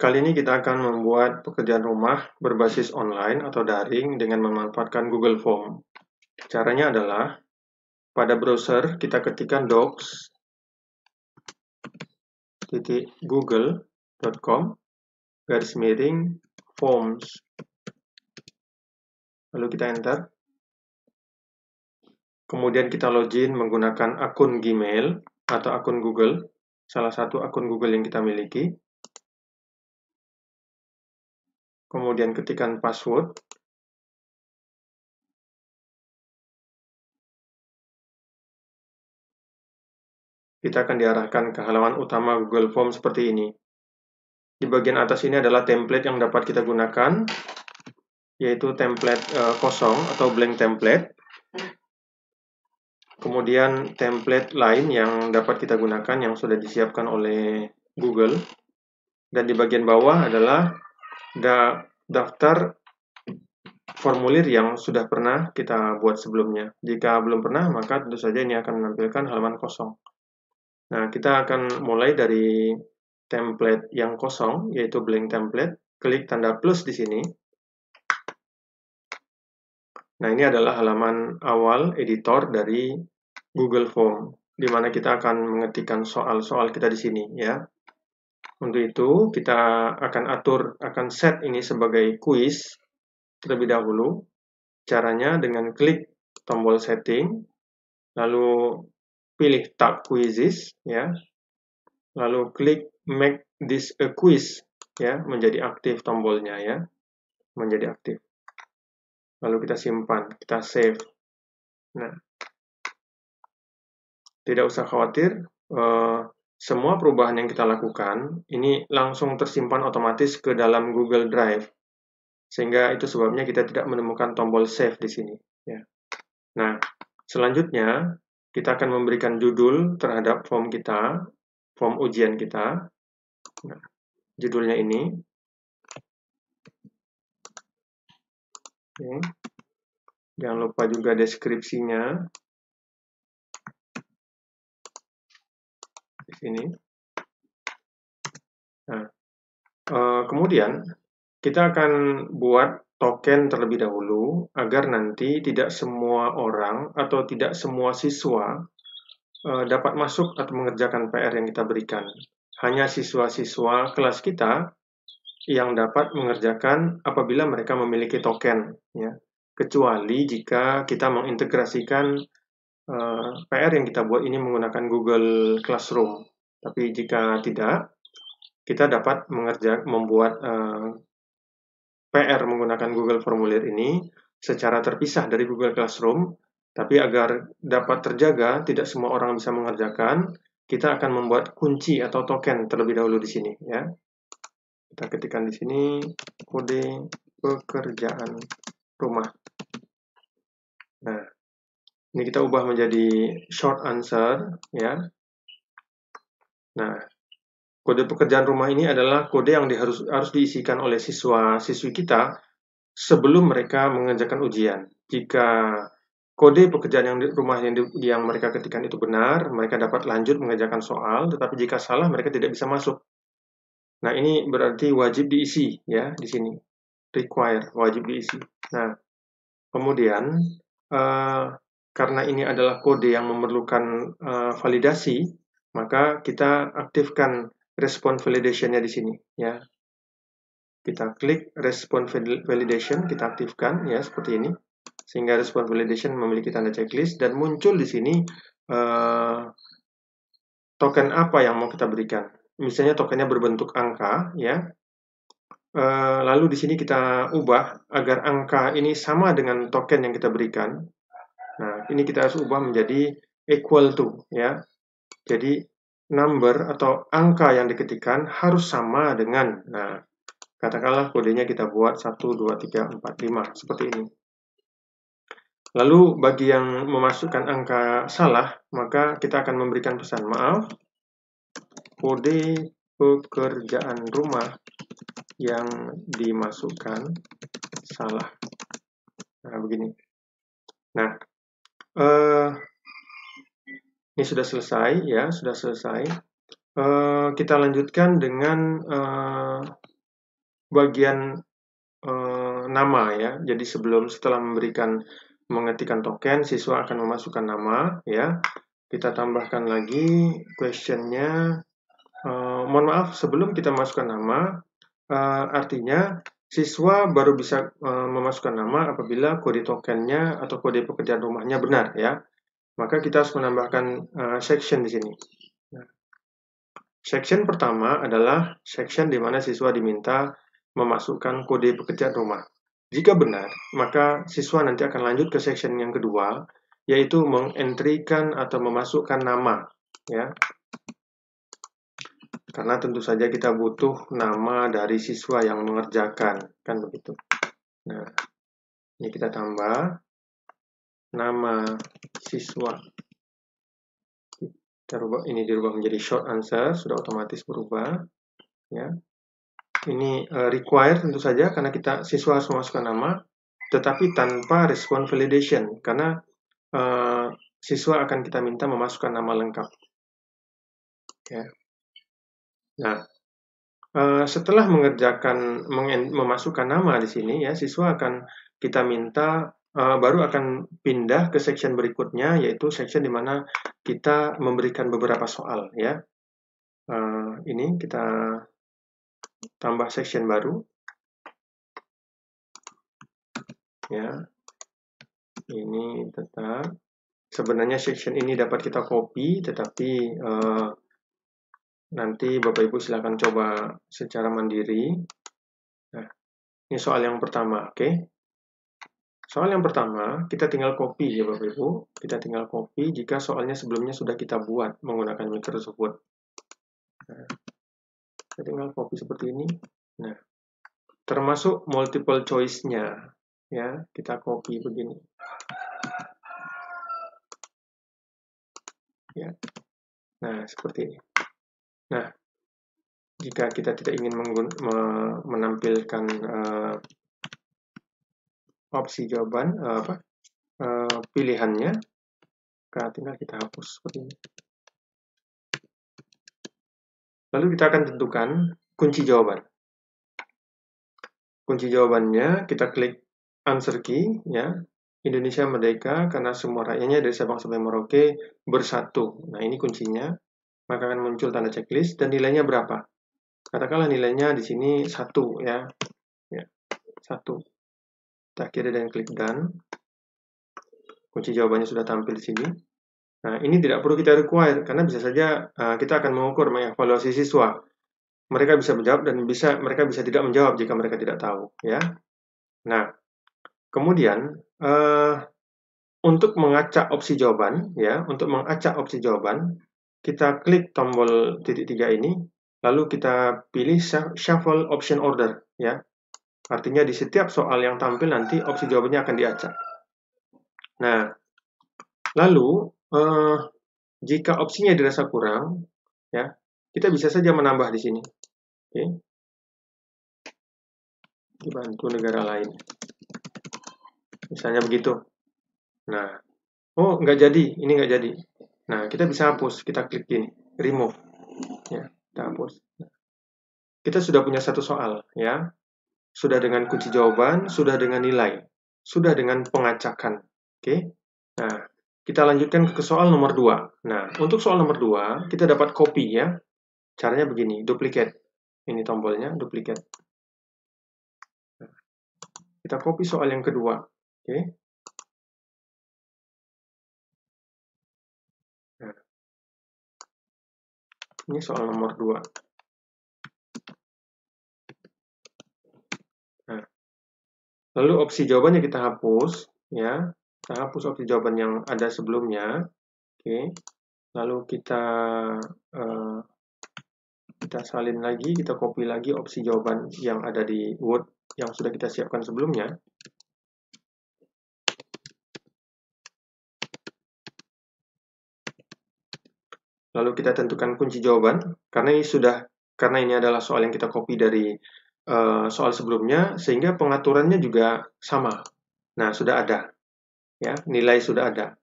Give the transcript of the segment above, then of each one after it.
Kali ini kita akan membuat pekerjaan rumah berbasis online atau daring dengan memanfaatkan Google Form. Caranya adalah, pada browser kita ketikkan docs.google.com/forms. Lalu kita enter. Kemudian kita login menggunakan akun Gmail atau akun Google, salah satu akun Google yang kita miliki. Kemudian ketikkan password. Kita akan diarahkan ke halaman utama Google Form seperti ini. Di bagian atas ini adalah template yang dapat kita gunakan, yaitu template kosong atau blank template. Kemudian template lain yang dapat kita gunakan yang sudah disiapkan oleh Google. Dan di bagian bawah adalah daftar formulir yang sudah pernah kita buat sebelumnya. Jika belum pernah, maka tentu saja ini akan menampilkan halaman kosong. Nah, kita akan mulai dari template yang kosong, yaitu blank template. Klik tanda plus di sini. Nah, ini adalah halaman awal editor dari Google Form, di mana kita akan mengetikkan soal-soal kita di sini, ya. Untuk itu, kita akan set ini sebagai quiz terlebih dahulu. Caranya dengan klik tombol setting, lalu pilih tab quizzes, ya. Lalu klik make this a quiz, ya, menjadi aktif tombolnya, ya, menjadi aktif. Lalu kita simpan, kita save. Nah, tidak usah khawatir, semua perubahan yang kita lakukan ini langsung tersimpan otomatis ke dalam Google Drive, sehingga itu sebabnya kita tidak menemukan tombol save di sini. Ya. Nah, selanjutnya kita akan memberikan judul terhadap form kita, form ujian kita. Nah, judulnya ini. Oke. Jangan lupa juga deskripsinya di sini. Nah, kemudian kita akan buat token terlebih dahulu agar nanti tidak semua orang atau tidak semua siswa dapat masuk atau mengerjakan PR yang kita berikan. Hanya siswa-siswa kelas kita yang dapat mengerjakan apabila mereka memiliki token, ya. Kecuali jika kita mengintegrasikan PR yang kita buat ini menggunakan Google Classroom. Tapi jika tidak, kita dapat membuat PR menggunakan Google Formulir ini secara terpisah dari Google Classroom, tapi agar dapat terjaga, tidak semua orang bisa mengerjakan, kita akan membuat kunci atau token terlebih dahulu di sini, ya. Kita ketikkan di sini kode pekerjaan rumah. Nah, ini kita ubah menjadi short answer, ya. Nah, kode pekerjaan rumah ini adalah kode yang harus diisikan oleh siswa-siswi kita sebelum mereka mengerjakan ujian. Jika kode pekerjaan rumah yang mereka ketikkan itu benar, mereka dapat lanjut mengerjakan soal, tetapi jika salah, mereka tidak bisa masuk. Nah, ini berarti wajib diisi, ya, di sini. Require, wajib diisi. Nah, kemudian, karena ini adalah kode yang memerlukan validasi, maka kita aktifkan response validation-nya di sini, ya. Kita klik response validation, kita aktifkan, ya, seperti ini. Sehingga response validation memiliki tanda checklist dan muncul di sini token apa yang mau kita berikan. Misalnya tokennya berbentuk angka, ya. Lalu di sini kita ubah agar angka ini sama dengan token yang kita berikan. Nah, ini kita harus ubah menjadi equal to, ya. Jadi number atau angka yang diketikkan harus sama dengan, nah, katakanlah kodenya kita buat 1, 2, 3, 4, 5, seperti ini. Lalu bagi yang memasukkan angka salah, maka kita akan memberikan pesan, maaf, kode pekerjaan rumah yang dimasukkan salah. Nah, begini. Nah, ini sudah selesai, ya, sudah selesai. Kita lanjutkan dengan bagian nama ya. Jadi setelah mengetikkan token, siswa akan memasukkan nama ya. Kita tambahkan lagi questionnya. Mohon maaf, sebelum kita masukkan nama, artinya siswa baru bisa memasukkan nama apabila kode tokennya atau kode pekerjaan rumahnya benar ya. Maka kita harus menambahkan section di sini. Nah, section pertama adalah section di mana siswa diminta memasukkan kode pekerjaan rumah. Jika benar, maka siswa nanti akan lanjut ke section yang kedua, yaitu mengentrikan atau memasukkan nama ya. Karena tentu saja kita butuh nama dari siswa yang mengerjakan, kan begitu. Nah, ini kita tambah nama siswa. Ini dirubah menjadi short answer, sudah otomatis berubah. Ya. Ini required tentu saja karena siswa harus memasukkan nama, tetapi tanpa respon validation karena siswa akan kita minta memasukkan nama lengkap. Ya. Nah, setelah memasukkan nama di sini ya, siswa akan kita minta baru akan pindah ke section berikutnya, yaitu section di mana kita memberikan beberapa soal ya. Ini kita tambah section baru ya. Ini tetap sebenarnya section ini dapat kita copy, tetapi nanti Bapak Ibu silakan coba secara mandiri. Nah, ini soal yang pertama, oke? Soal yang pertama, kita tinggal copy ya Bapak Ibu. Kita tinggal copy jika soalnya sebelumnya sudah kita buat menggunakan Microsoft Word. Nah, kita tinggal copy seperti ini. Nah, termasuk multiple choice-nya. Ya, kita copy begini. Ya. Nah, seperti ini. Nah, jika kita tidak ingin menampilkan opsi jawaban pilihannya, tinggal kita hapus seperti ini. Lalu kita akan tentukan kunci jawaban. Kunci jawabannya kita klik answer key ya. Indonesia merdeka karena semua rakyatnya dari Sabang sampai Merauke bersatu. Nah, ini kuncinya. Maka akan muncul tanda checklist dan nilainya berapa? Katakanlah nilainya di sini 1 ya. Ya, 1. Kita akhiri dengan klik done. Kunci jawabannya sudah tampil di sini. Nah, ini tidak perlu kita require karena bisa saja kita akan mengukur, mengevaluasi siswa. Mereka bisa menjawab dan mereka bisa tidak menjawab jika mereka tidak tahu, ya. Nah, kemudian untuk mengacak opsi jawaban, ya, kita klik tombol titik 3 ini, lalu kita pilih shuffle option order, ya. Artinya di setiap soal yang tampil nanti opsi jawabannya akan diacak. Nah, lalu jika opsinya dirasa kurang, ya, kita bisa saja menambah di sini. Oke. Dibantu negara lain. Misalnya begitu. Nah, oh nggak jadi, ini nggak jadi. Nah, kita bisa hapus, kita klik ini, remove. Ya, kita hapus. Kita sudah punya satu soal, ya. Sudah dengan kunci jawaban, sudah dengan nilai, sudah dengan pengacakan. Oke. Nah, kita lanjutkan ke soal nomor 2. Nah, untuk soal nomor 2, kita dapat copy ya. Caranya begini, duplicate. Ini tombolnya, duplicate. Nah, kita copy soal yang kedua. Oke. Nah, ini soal nomor 2. Nah, lalu opsi jawabannya kita hapus, ya. Kita hapus opsi jawaban yang ada sebelumnya. Oke. Lalu kita salin lagi, kita copy lagi opsi jawaban yang ada di Word yang sudah kita siapkan sebelumnya. Lalu kita tentukan kunci jawaban karena ini adalah soal yang kita copy dari soal sebelumnya, sehingga pengaturannya juga sama. Nah, sudah ada. Ya, nilai sudah ada.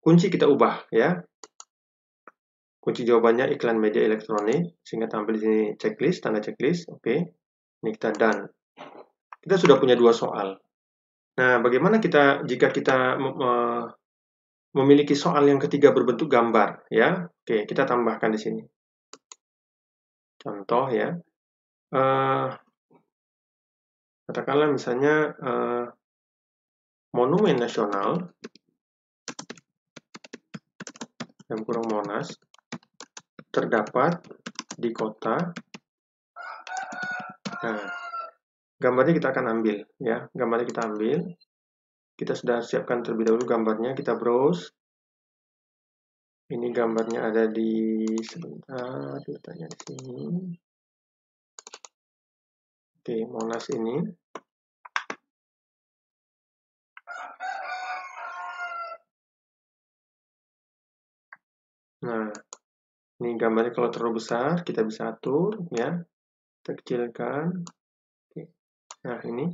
Kunci kita ubah ya. Kunci jawabannya iklan media elektronik, sehingga tampil di sini checklist, tanda checklist, oke. Ini kita done. Kita sudah punya 2 soal. Nah, bagaimana jika kita memiliki soal yang ketiga berbentuk gambar, ya? Oke, kita tambahkan di sini. Contoh ya, katakanlah misalnya Monumen Nasional yang kurang Monas terdapat di kota. Nah, gambarnya kita akan ambil, ya. Gambarnya kita ambil. Kita sudah siapkan terlebih dahulu gambarnya. Kita browse. Ini gambarnya ada di sebentar, letaknya di sini. Oke, Monas ini. Nah, ini gambarnya kalau terlalu besar, kita bisa atur, ya. Kita kecilkan. Oke. Nah, ini.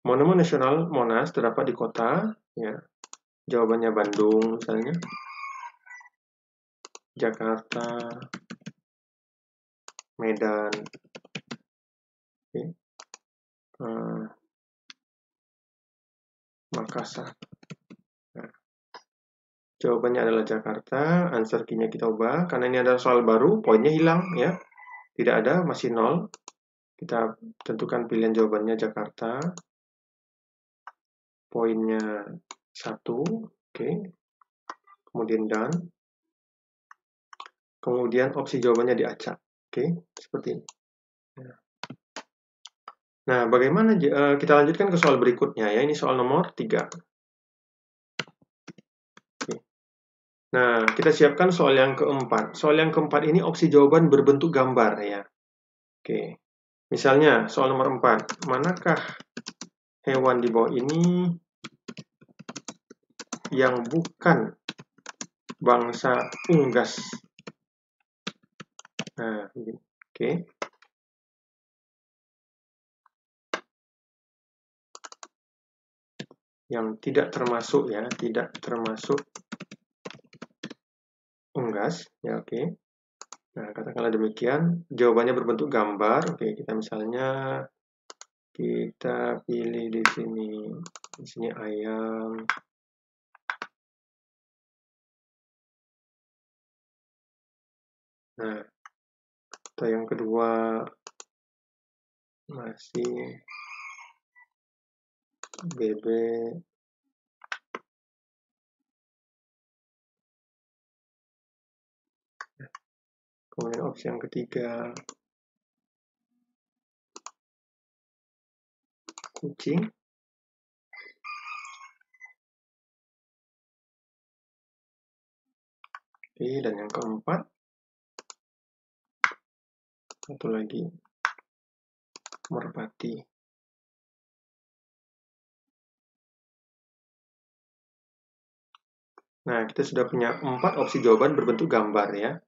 Monumen Nasional Monas terdapat di kota, ya. Jawabannya Bandung, misalnya. Jakarta. Medan. Oke. Makassar. Nah, jawabannya adalah Jakarta. Answer key-nya kita ubah. Karena ini adalah soal baru, poinnya hilang, ya. Tidak ada, masih 0. Kita tentukan pilihan jawabannya Jakarta. Poinnya 1. Oke. Kemudian done. Kemudian opsi jawabannya diacak. Oke, seperti ini. Nah, bagaimana kita lanjutkan ke soal berikutnya, ya. Ini soal nomor 3. Oke. Nah, kita siapkan soal yang keempat. Soal yang keempat ini opsi jawaban berbentuk gambar, ya. Oke. Misalnya, soal nomor 4. Manakah hewan di bawah ini yang bukan bangsa unggas? Nah, oke. Yang tidak termasuk, ya, tidak termasuk unggas, ya, oke. Nah, katakanlah demikian. Jawabannya berbentuk gambar. Oke, kita misalnya kita pilih di sini. Di sini ayam. Nah, atau yang kedua masih bebek. Kemudian opsi yang ketiga kucing. Oke, dan yang keempat satu lagi merpati. Nah, kita sudah punya 4 opsi jawaban berbentuk gambar, ya.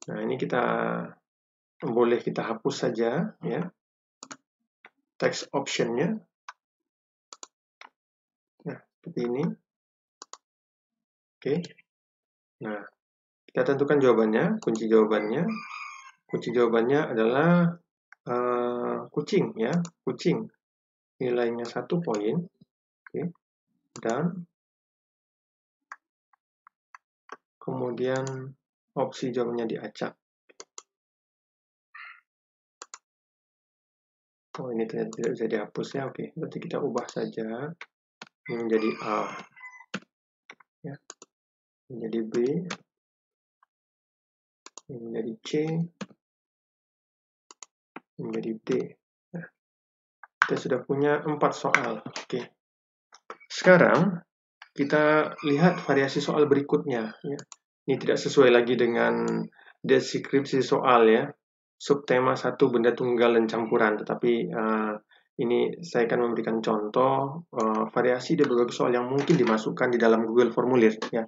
Nah, ini boleh kita hapus saja, ya. Text option-nya. Nah, seperti ini. Oke. Nah, kita tentukan jawabannya, kunci jawabannya. Kunci jawabannya adalah kucing, ya. Kucing. Nilainya 1 poin. Oke. Dan kemudian opsi jawabannya diacak. Oh, ini ternyata tidak bisa dihapus, ya. Oke, berarti kita ubah saja. Ini menjadi A. Ya. Menjadi B. Ini menjadi C. Ini menjadi D. Nah, kita sudah punya 4 soal. Oke. Sekarang kita lihat variasi soal berikutnya, ya. Ini tidak sesuai lagi dengan deskripsi soal, ya. Subtema 1 benda tunggal dan campuran, tetapi ini saya akan memberikan contoh variasi dari berbagai soal yang mungkin dimasukkan di dalam Google Formulir, ya.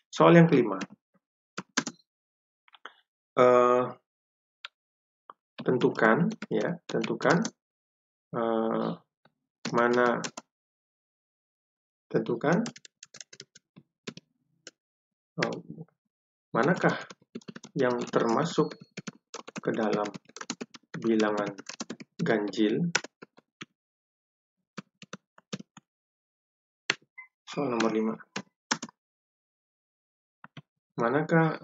Soal yang kelima. Tentukan, ya, tentukan manakah yang termasuk ke dalam bilangan ganjil. Soal nomor 5. Manakah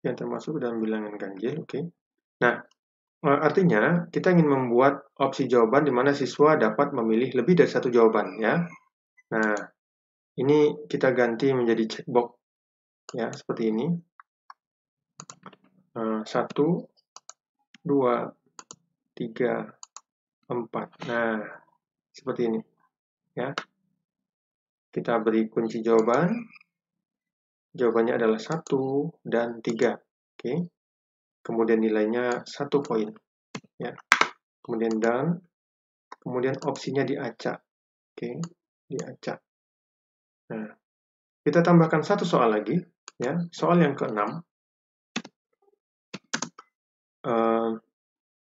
yang termasuk dalam bilangan ganjil? Oke. Nah, artinya kita ingin membuat opsi jawaban di mana siswa dapat memilih lebih dari satu jawaban, ya. Nah, ini kita ganti menjadi checkbox, ya, seperti ini. 1, 2, 3, 4. Nah, seperti ini, ya. Kita beri kunci jawaban. Jawabannya adalah 1 dan 3. Oke. Kemudian nilainya 1 poin, ya. Kemudian dan, kemudian opsinya diacak. Oke, diacak. Nah, kita tambahkan satu soal lagi, ya. Soal yang ke-6.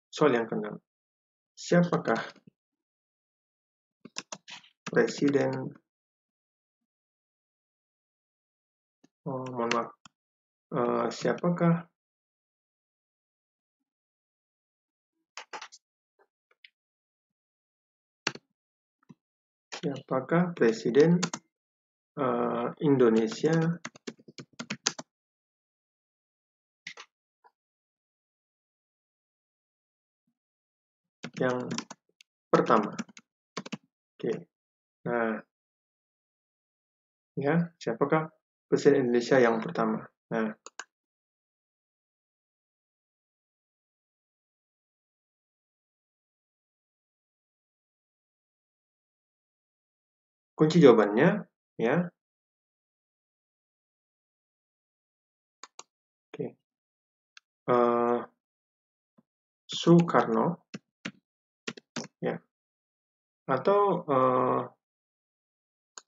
Soal yang ke-6. Siapakah Presiden mohon maaf. Siapakah Presiden Indonesia yang pertama? Oke. Nah, ya, siapakah Presiden Indonesia yang pertama? Nah, kunci jawabannya, ya. Oke. Soekarno, ya. Atau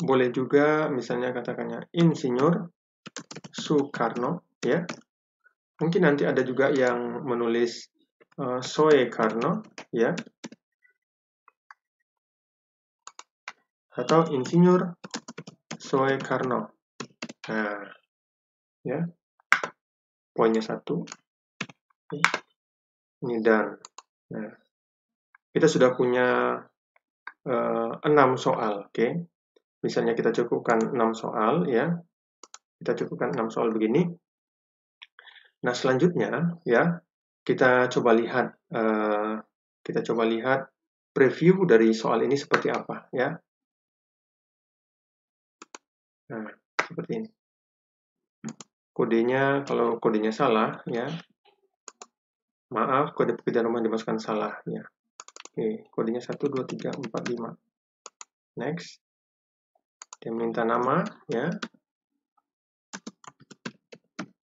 boleh juga misalnya katakannya Insinyur Soekarno, ya. Mungkin nanti ada juga yang menulis Soekarno, ya. Atau Insinyur Soekarno. Nah, ya. Poinnya 1. Ini dan. Nah, kita sudah punya 6 soal, oke. Misalnya kita cukupkan 6 soal, ya. Kita cukupkan 6 soal begini. Nah, selanjutnya, ya, kita coba lihat preview dari soal ini seperti apa, ya. Nah, seperti ini. Kodenya, kalau kodenya salah, ya. Maaf, kode pekerjaan rumah dimasukkan salah, ya. Oke, kodenya 1, 2, 3, 4, 5. Next. Dia minta nama, ya.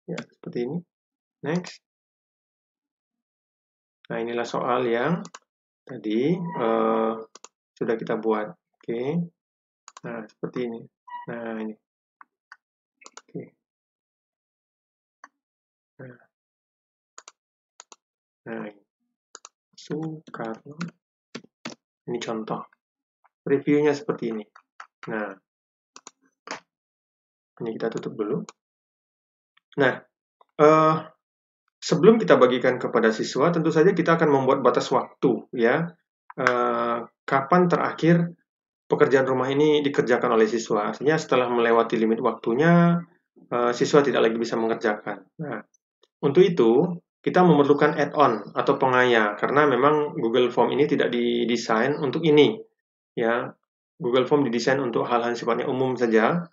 Ya, seperti ini. Next. Nah, inilah soal yang tadi sudah kita buat. Oke. Nah, seperti ini. Nah, ini. Oke. Nah, ini. Soekarno. Ini contoh. Reviewnya seperti ini. Nah, ini kita tutup dulu. Nah, sebelum kita bagikan kepada siswa, tentu saja kita akan membuat batas waktu, ya. Kapan terakhir pekerjaan rumah ini dikerjakan oleh siswa. Artinya setelah melewati limit waktunya, siswa tidak lagi bisa mengerjakan. Nah, untuk itu, kita memerlukan add-on atau pengaya, karena memang Google Form ini tidak didesain untuk ini, ya. Google Form didesain untuk hal-hal sifatnya umum saja.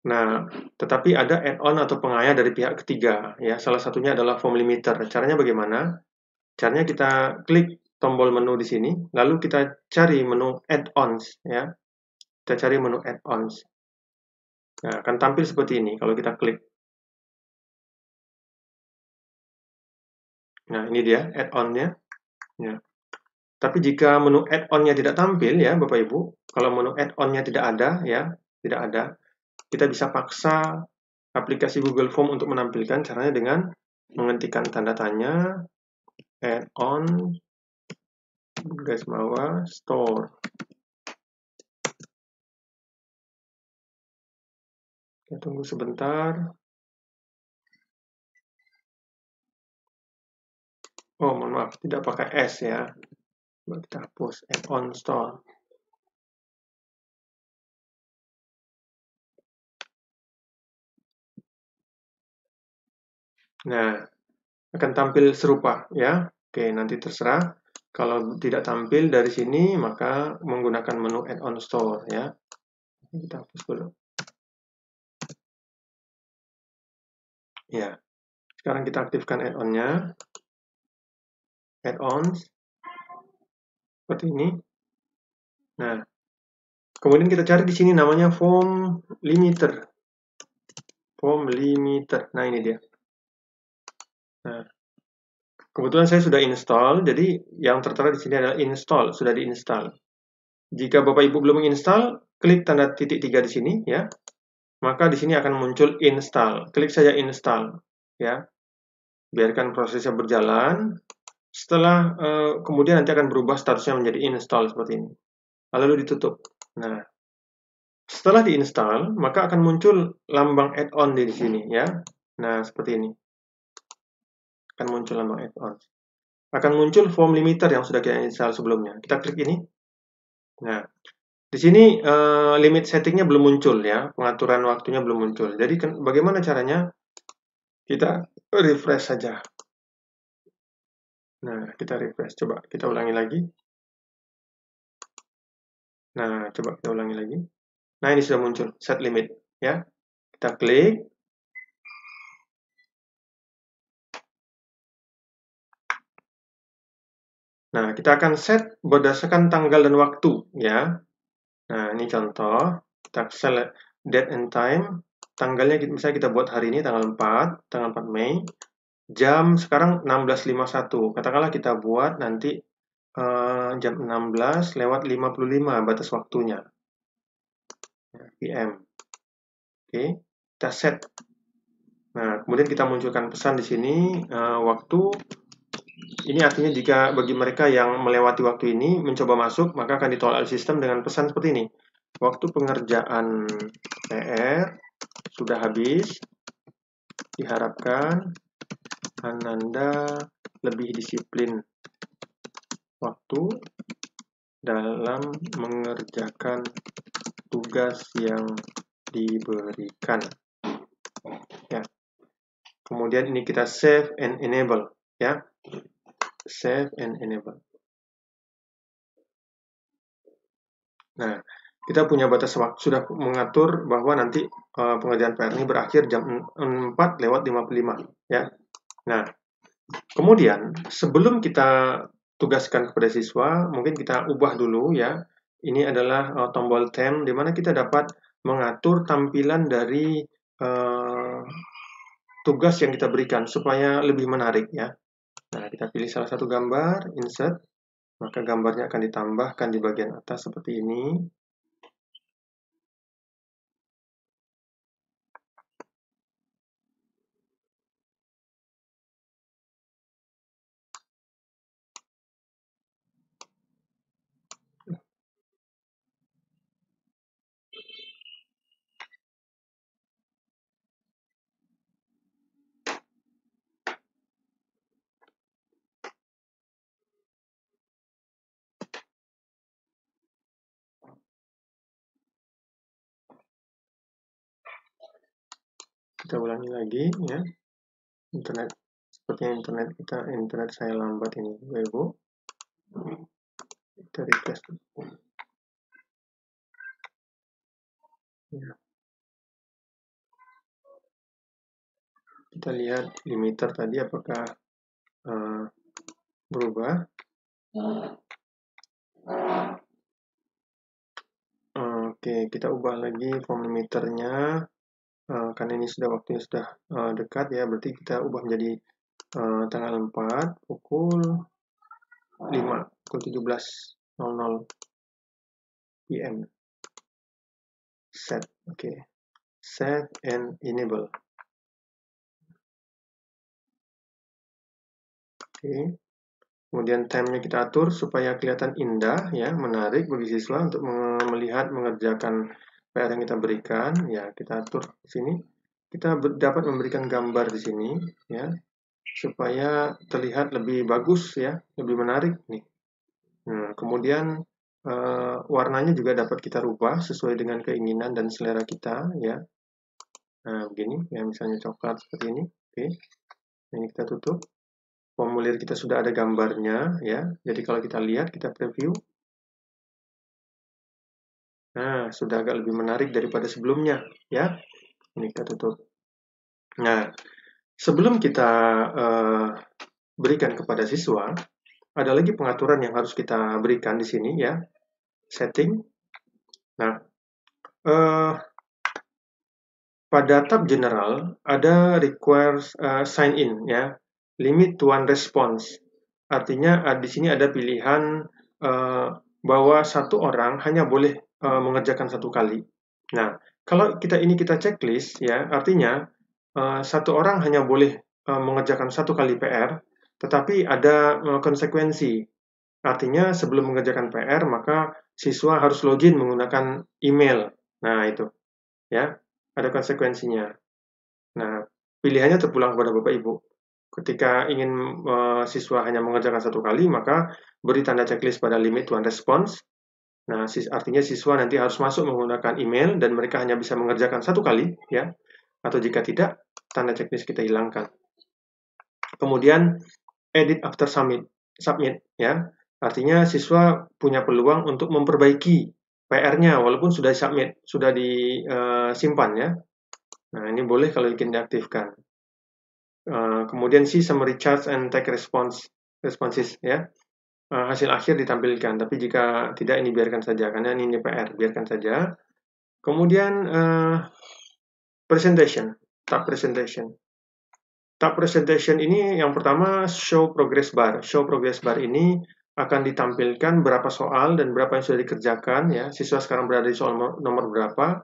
Nah, tetapi ada add-on atau pengaya dari pihak ketiga, ya. Salah satunya adalah form limiter. Caranya bagaimana? Caranya kita klik tombol menu di sini, lalu kita cari menu add-ons, ya. Kita cari menu add-ons. Nah, akan tampil seperti ini kalau kita klik. Nah, ini dia add-on-nya. Ya. Tapi jika menu add-on-nya tidak tampil, ya, Bapak Ibu, kalau menu add-on-nya tidak ada, ya, tidak ada, kita bisa paksa aplikasi Google Form untuk menampilkan. Caranya dengan mengetikkan tanda tanya, add-on, garis bawah, store. Kita tunggu sebentar. Oh, mohon maaf, tidak pakai S ya. Coba kita hapus add-on store. Nah, akan tampil serupa ya. Oke, nanti terserah. Kalau tidak tampil dari sini, maka menggunakan menu add-on store ya. Kita hapus dulu. Ya, sekarang kita aktifkan add-on-nya. Add-ons seperti ini. Nah, kemudian kita cari di sini namanya form limiter. Form limiter. Nah, ini dia. Nah, kebetulan saya sudah install, jadi yang tertera di sini adalah install, sudah diinstal. Jika Bapak Ibu belum menginstal, klik tanda titik 3 di sini ya. Maka di sini akan muncul install. Klik saja install ya. Biarkan prosesnya berjalan. Setelah kemudian nanti akan berubah statusnya menjadi install seperti ini. Lalu ditutup. Nah, setelah diinstal, maka akan muncul lambang add-on di sini ya. Nah, seperti ini. Akan muncul lambang add-on. Akan muncul form limiter yang sudah kita install sebelumnya. Kita klik ini. Nah, di sini limit settingnya belum muncul ya, pengaturan waktunya belum muncul. Jadi bagaimana caranya? Kita refresh saja. Nah, kita refresh. Coba kita ulangi lagi. Nah, coba kita ulangi lagi. Nah, ini sudah muncul set limit ya. Kita klik. Nah, kita akan set berdasarkan tanggal dan waktu ya. Nah, ini contoh. Kita select date and time. Tanggalnya misalnya kita buat hari ini tanggal 4 Mei. Jam sekarang 16.51. Katakanlah kita buat nanti jam 16:55 batas waktunya. PM. Oke, kita set. Nah, kemudian kita munculkan pesan di sini waktu. Ini artinya jika bagi mereka yang melewati waktu ini mencoba masuk, maka akan ditolak oleh sistem dengan pesan seperti ini. Waktu pengerjaan PR sudah habis. Diharapkan Ananda lebih disiplin waktu dalam mengerjakan tugas yang diberikan. Ya. Kemudian ini kita save and enable ya. Save and enable. Nah, kita punya batas waktu, sudah mengatur bahwa nanti pengerjaan PR ini berakhir jam 4:55 ya. Nah, kemudian sebelum kita tugaskan kepada siswa, mungkin kita ubah dulu ya. Ini adalah tombol time di mana kita dapat mengatur tampilan dari tugas yang kita berikan supaya lebih menarik ya. Nah, kita pilih salah satu gambar, insert, maka gambarnya akan ditambahkan di bagian atas seperti ini. Kita ulangi lagi ya. Internet, sepertinya internet saya lambat ini, Ibu. Kita refresh. Ya. Kita lihat limiter tadi apakah berubah. Oke, kita ubah lagi form limiternya. Karena ini sudah waktunya sudah dekat ya, berarti kita ubah menjadi tanggal 4 pukul 17:00 PM. Set, oke. Save and enable. Oke. Kemudian time-nya kita atur supaya kelihatan indah ya, menarik bagi siswa untuk melihat mengerjakan PR yang kita berikan. Ya, kita atur di sini. Kita dapat memberikan gambar di sini ya. supaya terlihat lebih bagus ya, lebih menarik nih. Nah, kemudian warnanya juga dapat kita rubah sesuai dengan keinginan dan selera kita ya. Nah, begini ya, misalnya coklat seperti ini. Oke. Ini kita tutup. Formulir kita sudah ada gambarnya ya. Jadi kalau kita lihat, kita preview. Nah, sudah agak lebih menarik daripada sebelumnya ya. Ini kita tutup. Nah, sebelum kita berikan kepada siswa, ada lagi pengaturan yang harus kita berikan di sini ya. Setting. Nah, pada tab general ada requires sign in ya. Limit to one response. Artinya di sini ada pilihan bahwa satu orang hanya boleh mengerjakan satu kali. Nah, kalau kita checklist ya, artinya satu orang hanya boleh mengerjakan satu kali PR, tetapi ada konsekuensi. Artinya sebelum mengerjakan PR maka siswa harus login menggunakan email. Nah, itu ya, ada konsekuensinya. Nah, pilihannya terpulang kepada Bapak Ibu. Ketika ingin siswa hanya mengerjakan satu kali, maka beri tanda checklist pada limit one response. Nah, artinya siswa nanti harus masuk menggunakan email dan mereka hanya bisa mengerjakan satu kali, ya. Atau jika tidak, tanda checklist kita hilangkan. Kemudian edit after submit, ya. Artinya siswa punya peluang untuk memperbaiki PR-nya walaupun sudah submit, sudah disimpan ya. Nah, ini boleh kalau ingin diaktifkan. Kemudian see summary charts and take responses ya. Hasil akhir ditampilkan, tapi jika tidak ini biarkan saja karena ini PR, biarkan saja. Kemudian presentation, tab presentation. Tab presentation ini yang pertama show progress bar. Show progress bar ini akan ditampilkan berapa soal dan berapa yang sudah dikerjakan ya. Siswa sekarang berada di soal nomor berapa.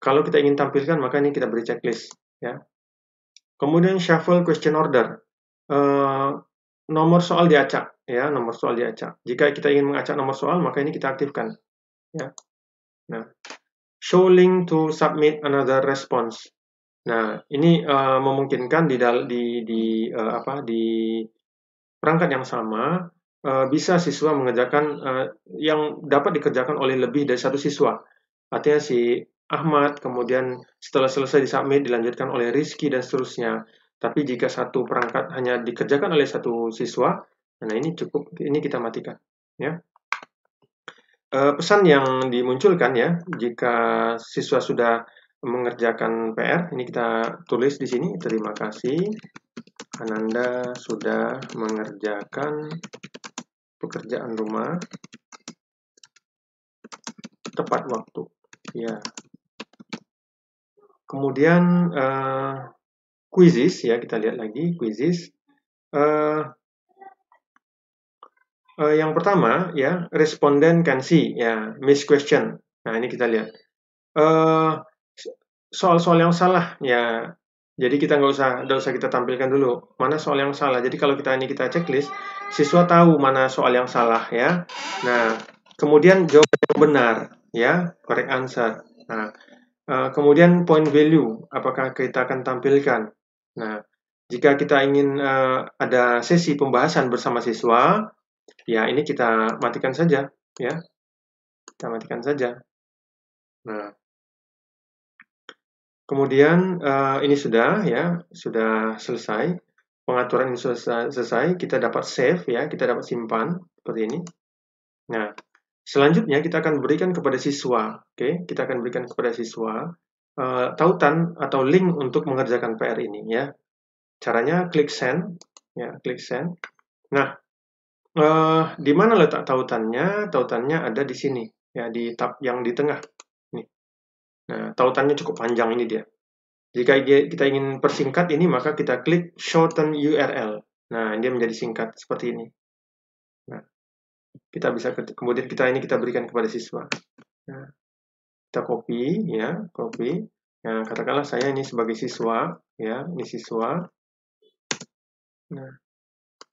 Kalau kita ingin tampilkan maka ini kita beri checklist ya. Kemudian shuffle question order. Nomor soal diacak ya, nomor soal diacak. Jika kita ingin mengacak nomor soal maka ini kita aktifkan ya. Nah, show link to submit another response. Nah, ini memungkinkan di perangkat yang sama bisa siswa mengerjakan yang dapat dikerjakan oleh lebih dari satu siswa. Artinya si Ahmad, kemudian setelah selesai disubmit dilanjutkan oleh Rizky dan seterusnya. Tapi jika satu perangkat hanya dikerjakan oleh satu siswa, nah ini cukup, ini kita matikan. Ya. Pesan yang dimunculkan ya, jika siswa sudah mengerjakan PR, ini kita tulis di sini, terima kasih Ananda sudah mengerjakan pekerjaan rumah tepat waktu. Ya. Kemudian quizzes ya, kita lihat lagi quizzes. Yang pertama ya, responden can see ya, miss question. Nah, ini kita lihat. Soal-soal yang salah ya. Jadi kita nggak usah kita tampilkan dulu mana soal yang salah. Jadi kalau kita checklist, siswa tahu mana soal yang salah ya. Nah, kemudian jawaban yang benar ya, correct answer. Nah, kemudian point value, apakah kita akan tampilkan. Nah, jika kita ingin ada sesi pembahasan bersama siswa, ya ini kita matikan saja ya. Kita matikan saja. Nah, kemudian ini sudah ya, sudah selesai. Pengaturan ini sudah selesai, kita dapat save ya, kita dapat simpan seperti ini. Nah, selanjutnya kita akan berikan kepada siswa, oke? Kita akan berikan kepada siswa tautan atau link untuk mengerjakan PR ini ya. Caranya klik send, ya, klik send. Nah, di mana letak tautannya? Tautannya ada di sini, ya, di tab yang di tengah. Nih. Nah, tautannya cukup panjang ini dia. Jika kita ingin persingkat ini, maka kita klik shorten URL. Nah, dia menjadi singkat seperti ini. Nah, kita bisa kemudian kita berikan kepada siswa. Nah, kita copy ya, copy. Nah, katakanlah saya ini sebagai siswa, ya, ini siswa. Nah,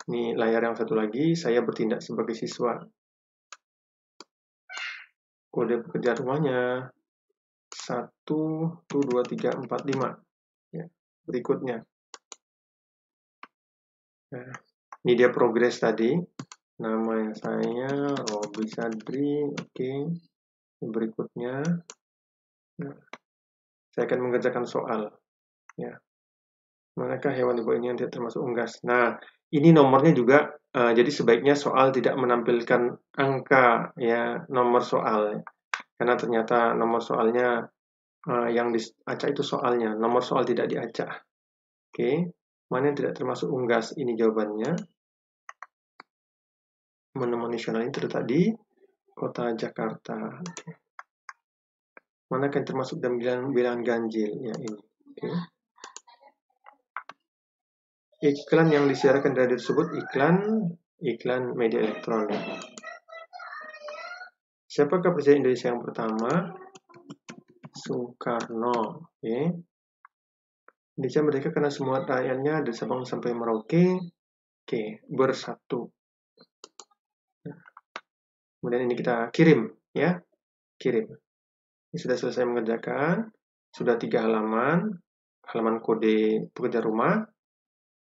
ini layar yang satu lagi, saya bertindak sebagai siswa. Kode pekerjaan rumahnya 1, 2, 3, 4, 5. Ya, berikutnya. Nah, ini dia progres tadi. Nama saya Robi Sadri. Oke. Berikutnya, nah, saya akan mengerjakan soal. Ya. Manakah hewan di bawah ini yang tidak termasuk unggas? Nah, ini nomornya juga, jadi sebaiknya soal tidak menampilkan angka ya nomor soal, karena ternyata nomor soalnya yang diacak itu soalnya, nomor soal tidak diacak. Oke, mana yang tidak termasuk unggas? Ini jawabannya. Monumen nasional ini terletak di kota Jakarta. Oke. Mana yang termasuk dalam bilangan ganjil? Ya ini. Oke. Iklan yang disiarkan dari tersebut iklan media elektronik. Siapakah presiden Indonesia yang pertama? Soekarno. Oke. Indonesia merdeka karena semua rakyatnya dari Sabang sampai Merauke. Oke, bersatu. Kemudian ini kita kirim, ya, kirim. Ini sudah selesai mengerjakan, sudah 3 halaman, halaman kode pekerjaan rumah,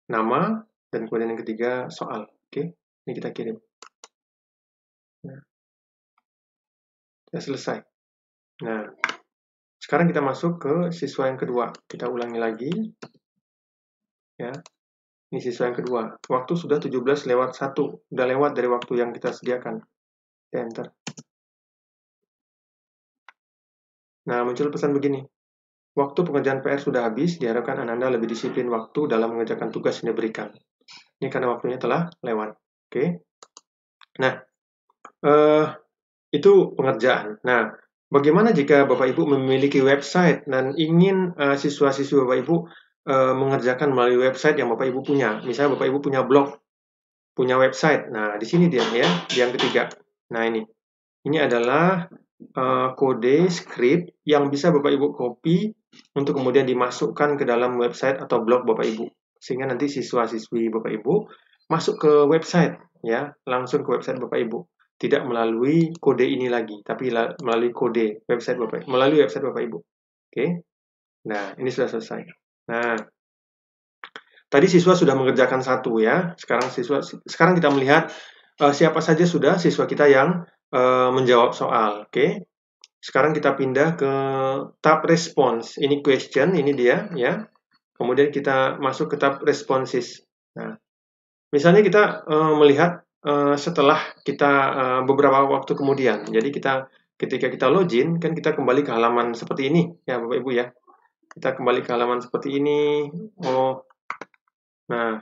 nama, dan kemudian yang ketiga soal. Oke, ini kita kirim. Nah, sudah selesai. Nah, sekarang kita masuk ke siswa yang kedua. Kita ulangi lagi, ya. Ini siswa yang kedua. Waktu sudah 17:01, udah lewat dari waktu yang kita sediakan. Enter. Nah, muncul pesan begini. Waktu pengerjaan PR sudah habis, diharapkan Ananda lebih disiplin waktu dalam mengerjakan tugas yang diberikan. Ini karena waktunya telah lewat. Oke. Nah, itu pengerjaan. Nah, bagaimana jika Bapak Ibu memiliki website dan ingin siswa-siswi Bapak Ibu mengerjakan melalui website yang Bapak Ibu punya? Misalnya Bapak Ibu punya blog, punya website. Nah, di sini dia ya, yang ketiga. Nah, ini adalah kode script yang bisa Bapak Ibu copy untuk kemudian dimasukkan ke dalam website atau blog Bapak Ibu. Sehingga nanti siswa-siswi Bapak Ibu masuk ke website ya, langsung ke website Bapak Ibu. Tidak melalui kode ini lagi, tapi melalui kode website Bapak, melalui website Bapak Ibu. Oke. Nah, ini sudah selesai. Nah, tadi siswa sudah mengerjakan satu ya. Sekarang kita melihat siapa saja sudah siswa kita yang menjawab soal. Oke. Sekarang kita pindah ke tab response. Ini question, ini dia ya. Kemudian kita masuk ke tab responses. Nah, misalnya kita melihat setelah kita beberapa waktu kemudian. Jadi ketika kita login kan kita kembali ke halaman seperti ini ya Bapak Ibu ya. Kita kembali ke halaman seperti ini. Nah,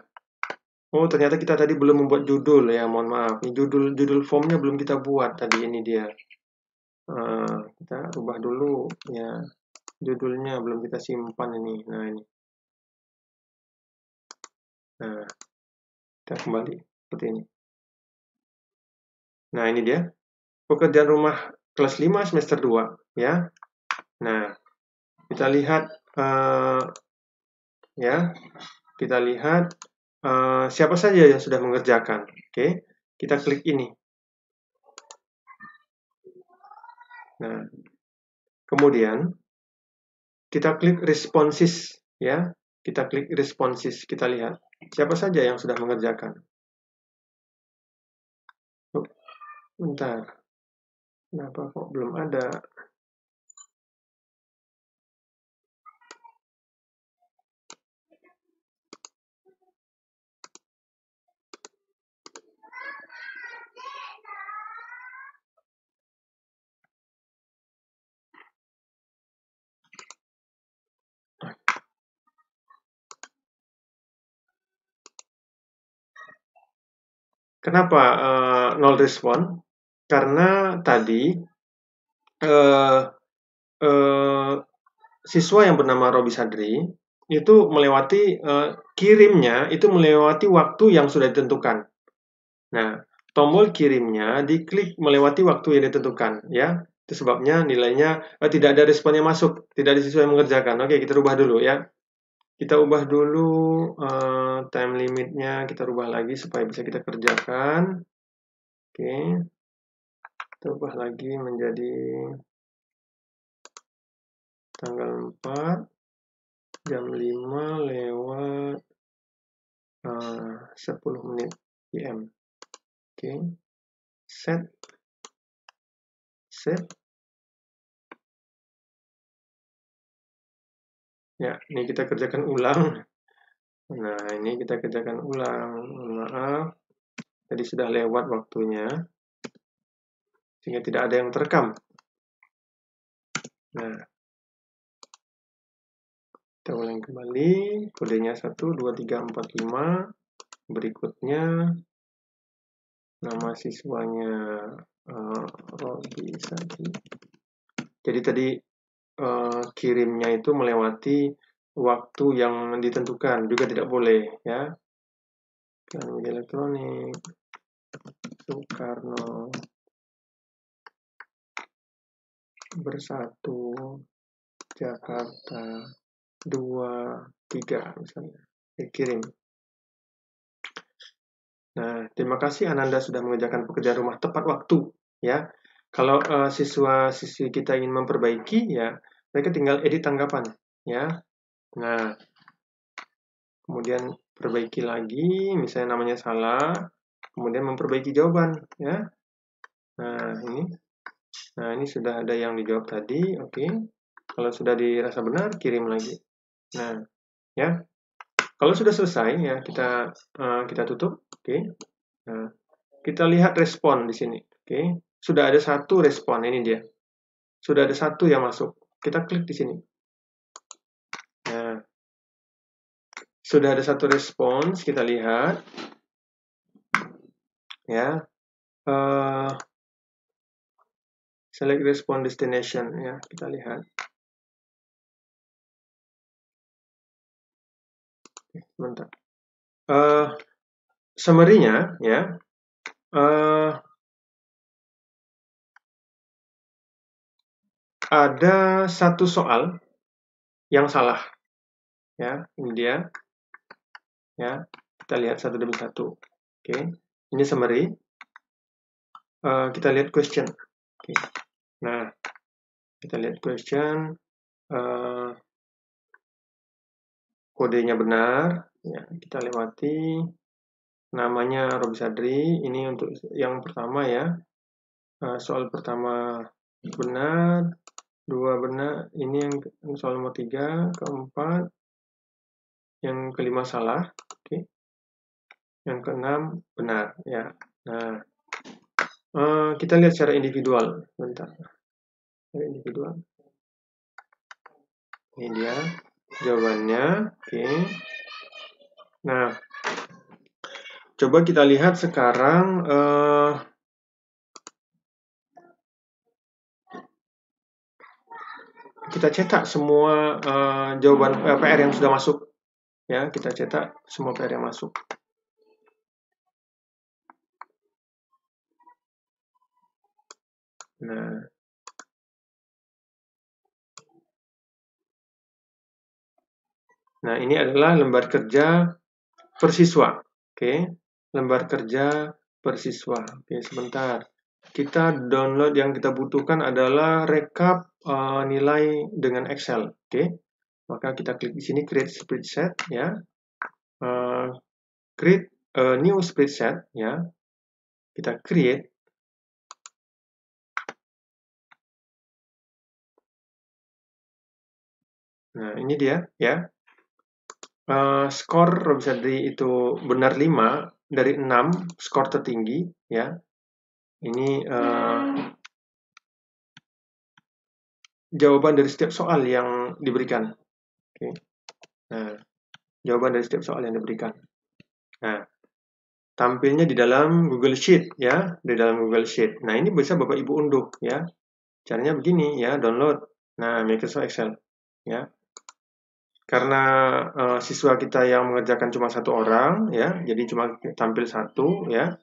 ternyata kita tadi belum membuat judul ya. Mohon maaf. Ini judul formnya belum kita buat tadi, ini dia. Kita ubah dulu ya. Judulnya belum kita simpan ini. Nah, ini. Nah, kita kembali seperti ini. Nah, ini dia. Pekerjaan rumah kelas 5 semester 2 ya. Nah, kita lihat ya. Kita lihat siapa saja yang sudah mengerjakan. Oke. Kita klik ini. Nah, kemudian kita klik responses ya. Kita klik responses, kita lihat siapa saja yang sudah mengerjakan. Bentar. Kenapa kok belum ada? Kenapa nol respon? Karena tadi siswa yang bernama Robi Sadri itu melewati kirimnya itu melewati waktu yang sudah ditentukan. Nah, tombol kirimnya diklik melewati waktu yang ditentukan, ya. Itu sebabnya nilainya tidak ada respon yang masuk, tidak ada siswa yang mengerjakan. Oke, kita ubah dulu ya. Kita ubah dulu time limitnya, kita ubah lagi supaya bisa kita kerjakan. Oke, kita ubah lagi menjadi tanggal 4 jam 5 lewat 10 menit PM. Oke. Set. Ya, ini kita kerjakan ulang. Nah, ini kita kerjakan ulang. Maaf, tadi sudah lewat waktunya, sehingga tidak ada yang terekam. Nah, kita ulang kembali. Kodenya 1, 2, 3, 4, 5. Berikutnya, nama siswanya Robi Sadi. Jadi tadi kirimnya itu melewati waktu yang ditentukan, juga tidak boleh, ya. Media elektronik, Soekarno Bersatu, Jakarta 2, 3 misalnya. Kirim. Nah, terima kasih Ananda sudah mengerjakan pekerjaan rumah tepat waktu, ya. Kalau siswa-siswi kita ingin memperbaiki, ya, mereka tinggal edit tanggapan, ya. Nah, kemudian perbaiki lagi, misalnya namanya salah, kemudian memperbaiki jawaban, ya. Nah, ini sudah ada yang dijawab tadi, oke. Kalau sudah dirasa benar, kirim lagi. Nah, ya. Kalau sudah selesai, ya, kita tutup, oke. Nah, kita lihat respon di sini, oke. Sudah ada satu respon, ini dia. Sudah ada satu yang masuk. Kita klik di sini. Nah, sudah ada satu respons, kita lihat. Ya. Select response destination, ya, kita lihat. Sebentar. Summary-nya, ya. Ada satu soal yang salah, ya. Ini dia, ya. Kita lihat satu demi satu. Oke. Ini summary. Kita lihat question. Oke. Nah, kita lihat question. Kodenya benar, ya. Kita lewati. Namanya Robi Sadri. Ini untuk yang pertama, ya. Soal pertama benar, 2 benar, ini yang soal nomor 3, keempat, yang kelima salah, oke. Yang keenam benar, ya. Nah, kita lihat secara individual, bentar. Secara individual. Ini dia jawabannya, oke. Nah, coba kita lihat sekarang kita cetak semua jawaban PR yang sudah masuk, ya. Kita cetak semua PR yang masuk. Nah, ini adalah lembar kerja persiswa. Oke, lembar kerja persiswa. Oke, sebentar. Kita download, yang kita butuhkan adalah rekap nilai dengan Excel. Oke, maka kita klik di sini create spreadsheet, ya. Create a new spreadsheet, ya. Kita create. Nah, ini dia, ya. Skor Robi Sadri itu benar 5 dari 6, skor tertinggi, ya. Ini jawaban dari setiap soal yang diberikan. Oke. Nah, jawaban dari setiap soal yang diberikan. Nah, tampilnya di dalam Google Sheet, ya, di dalam Google Sheet. Nah, ini bisa Bapak Ibu unduh, ya. Caranya begini, ya, download. Nah, Microsoft Excel, ya. Karena siswa kita yang mengerjakan cuma satu orang, ya, jadi cuma tampil satu, ya,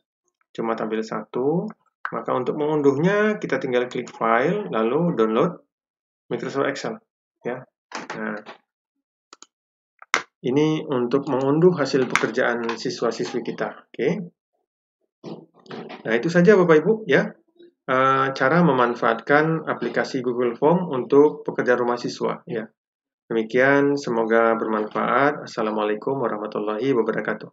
cuma tampil satu. Maka untuk mengunduhnya kita tinggal klik file, lalu download Microsoft Excel, ya. Nah, ini untuk mengunduh hasil pekerjaan siswa-siswi kita, oke. Nah, itu saja Bapak Ibu, ya. Cara memanfaatkan aplikasi Google Form untuk pekerjaan rumah siswa, ya. Demikian, semoga bermanfaat. Assalamualaikum warahmatullahi wabarakatuh.